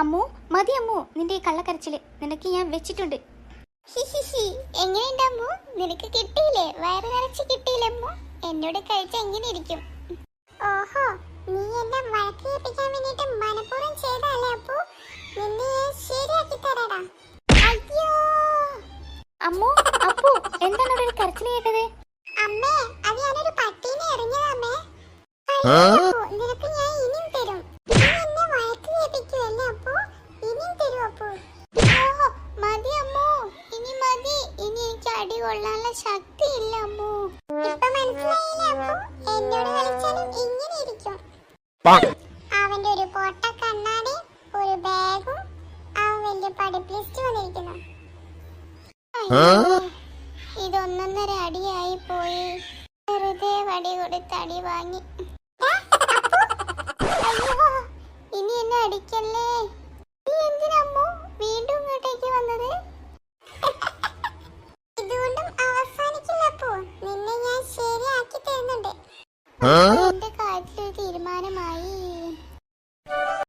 അമ്മു മതി അമ്മു, നിന്റെ ഈ കള്ളക്കരച്ചില് നിനക്ക് ഞാൻ വെച്ചിട്ടുണ്ട്. എങ്ങനെയുണ്ട് അമ്മു? നിനക്ക് കിട്ടിയില്ലേ? വയറ് നിറച്ച് കിട്ടിയില്ലേ അമ്മു? എന്നോട് കഴിച്ച എങ്ങനെ ഇരിക്കും? ഓഹോ, നീ എന്നെ വഴക്ക് കേൾപ്പിക്കാൻ വേണ്ടിട്ട് മനഃപൂർവ്വം ചെയ്തല്ലേ അപ്പു? നിന്നെ ഞാൻ ശരിയാക്കി തരാടാ. അയ്യോ അമ്മു, അപ്പു എന്താണ് അവിടെ ഒരു കരച്ചില് കേട്ടത്? അമ്മേ, അത് ഞാനൊരു പട്ടീനെ എറിഞ്ഞതാ അമ്മേ. നിനക്ക് ഞാൻ ഇനിയും തരും. നീ എന്നെ വഴക്ക് കേൾപ്പിക്കുവല്ലേ അപ്പു? ഇനിയും തരും അപ്പു. ഓഹോ, മതി അമ്മു, ഇനി മതി. ഇനി എനിക്ക് അടി കൊള്ളാനുള്ള ശക്തി ഇല്ല അമ്മു. ഇപ്പൊ മനസ്സിലായില്ലേ അപ്പു? എന്നോട് കളിച്ചാലും ഇങ്ങനെ ഇരിക്കും. അവന്റെ ഒരു പൊട്ട കണ്ണാടി, ഒരു ബാഗും, അവൻ വലിയ പഠിപ്പ് ലിസ്റ്റ് വന്നിരിക്കുന്നു. ഇതൊന്നൊന്നര അടിയായി പോയി. വെറുതെ വടി കൊടുത്ത് അടി വാങ്ങി. അയ്യോ, ഇനി എന്നെ അടിക്കല്ലേ. നീ എന്തിനമ്മു വീണ്ടും ഇങ്ങോട്ടേക്ക് വന്നത്? ഇതുകൊണ്ടും അവസാനിക്കില്ല അപ്പോ. നിന്നെ ഞാൻ ശരിയാക്കി തരുന്നുണ്ട്. എന്റെ കാര്യത്തിൽ തീരുമാനമായി.